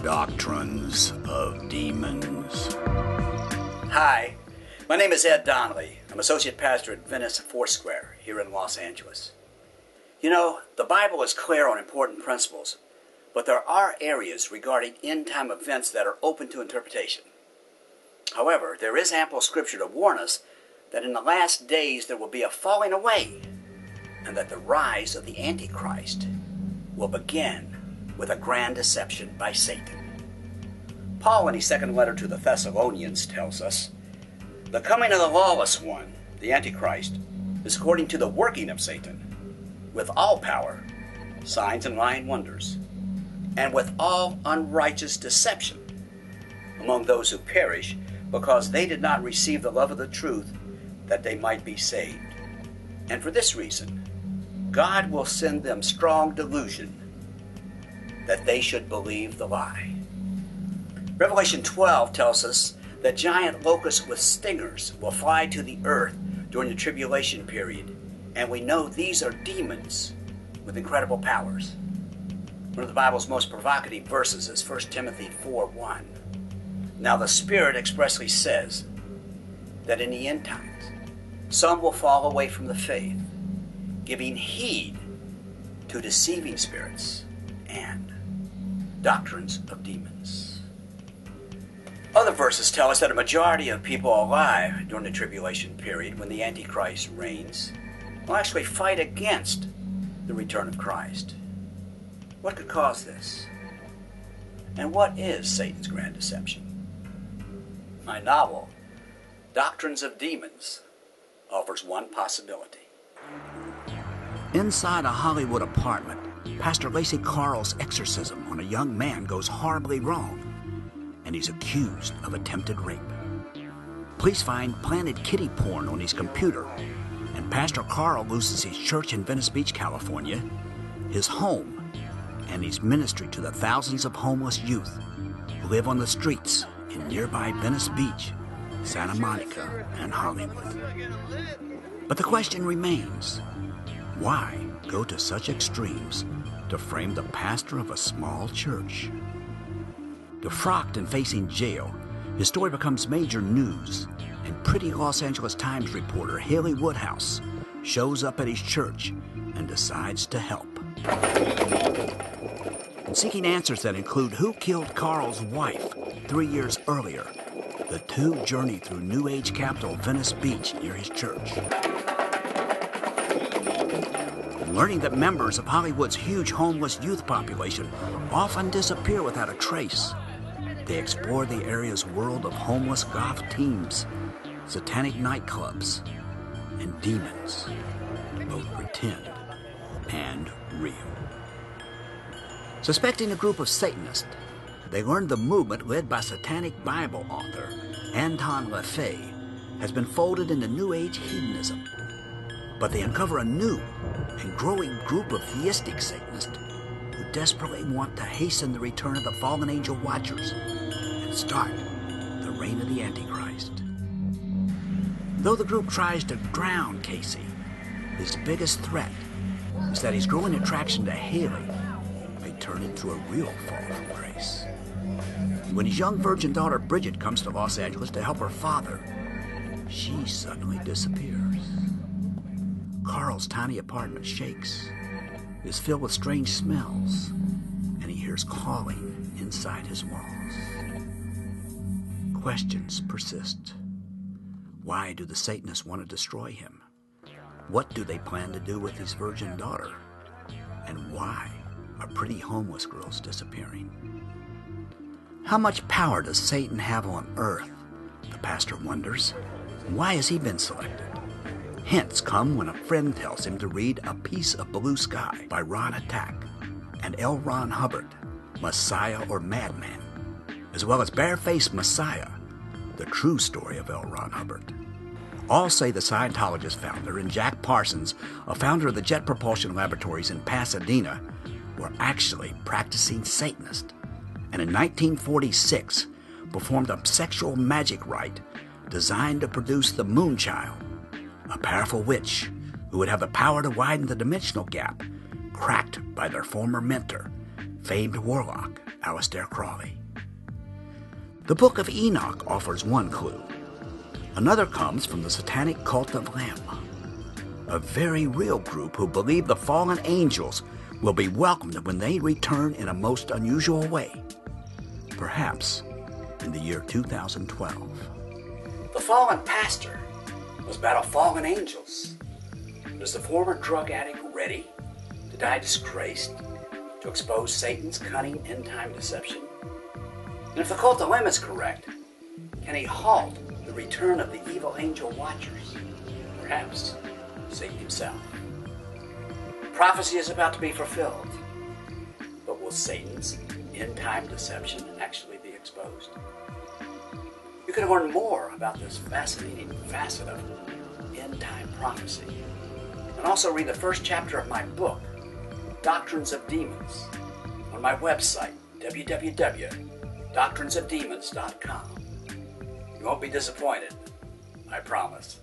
Doctrines of Demons. Hi, my name is Ed Donnelly. I'm Associate Pastor at Venice Foursquare here in Los Angeles. You know, the Bible is clear on important principles, but there are areas regarding end-time events that are open to interpretation. However, there is ample scripture to warn us that in the last days there will be a falling away, and that the rise of the Antichrist will begin with a grand deception by Satan. Paul, in his second letter to the Thessalonians, tells us, "The coming of the lawless one, the Antichrist, is according to the working of Satan, with all power, signs and lying wonders, and with all unrighteous deception among those who perish, because they did not receive the love of the truth, that they might be saved. And for this reason, God will send them strong delusion, that they should believe the lie." Revelation 12 tells us that giant locusts with stingers will fly to the earth during the tribulation period, and we know these are demons with incredible powers. One of the Bible's most provocative verses is 1 Timothy 4:1. "Now the Spirit expressly says that in the end times some will fall away from the faith, giving heed to deceiving spirits and doctrines of demons." Other verses tell us that a majority of people alive during the tribulation period, when the Antichrist reigns, will actually fight against the return of Christ. What could cause this? And what is Satan's grand deception? My novel, Doctrines of Demons, offers one possibility. Inside a Hollywood apartment, Pastor Lacey Carl's exorcism on a young man goes horribly wrong, and he's accused of attempted rape. Police find planted kiddie porn on his computer, and Pastor Carl loses his church in Venice Beach, California, his home, and his ministry to the thousands of homeless youth who live on the streets in nearby Venice Beach, Santa Monica, and Hollywood. But the question remains, why go to such extremes to frame the pastor of a small church? Defrocked and facing jail, his story becomes major news, and pretty Los Angeles Times reporter Haley Woodhouse shows up at his church and decides to help. In seeking answers that include who killed Carl's wife 3 years earlier, the two journey through New Age capital Venice Beach near his church. Learning that members of Hollywood's huge homeless youth population often disappear without a trace, they explore the area's world of homeless goth teens, satanic nightclubs, and demons, both pretend and real. Suspecting a group of Satanists, they learn the movement led by Satanic Bible author Anton LaFey has been folded into New Age hedonism. But they uncover a new and growing group of theistic Satanists who desperately want to hasten the return of the fallen angel watchers and start the reign of the Antichrist. Though the group tries to drown Casey, his biggest threat is that his growing attraction to Haley may turn into a real fall from grace. When his young virgin daughter Bridget comes to Los Angeles to help her father, she suddenly disappears. Carl's tiny apartment shakes, is filled with strange smells, and he hears calling inside his walls. Questions persist. Why do the Satanists want to destroy him? What do they plan to do with his virgin daughter? And why are pretty homeless girls disappearing? How much power does Satan have on earth? The pastor wonders. Why has he been selected? Hints come when a friend tells him to read A Piece of Blue Sky by Ron Attack and L. Ron Hubbard, Messiah or Madman, as well as Barefaced Messiah, the true story of L. Ron Hubbard. All say the Scientologist founder and Jack Parsons, a founder of the Jet Propulsion Laboratories in Pasadena, were actually practicing Satanists, and in 1946 performed a sexual magic rite designed to produce the Moonchild, a powerful witch who would have the power to widen the dimensional gap, cracked by their former mentor famed warlock Aleister Crowley. The Book of Enoch offers one clue. Another comes from the Satanic Cult of Lam, a very real group who believe the fallen angels will be welcomed when they return in a most unusual way, perhaps in the year 2012. The fallen pastor was about fallen angels. Was the former drug addict ready to die disgraced, to expose Satan's cunning end-time deception? And if the cult of Lam is correct, can he halt the return of the evil angel watchers? Perhaps Satan himself. Prophecy is about to be fulfilled, but will Satan's end-time deception actually be exposed? You can learn more about this fascinating facet of end-time prophecy, and also read the first chapter of my book, Doctrines of Demons, on my website, www.doctrinesofdemons.com. You won't be disappointed, I promise.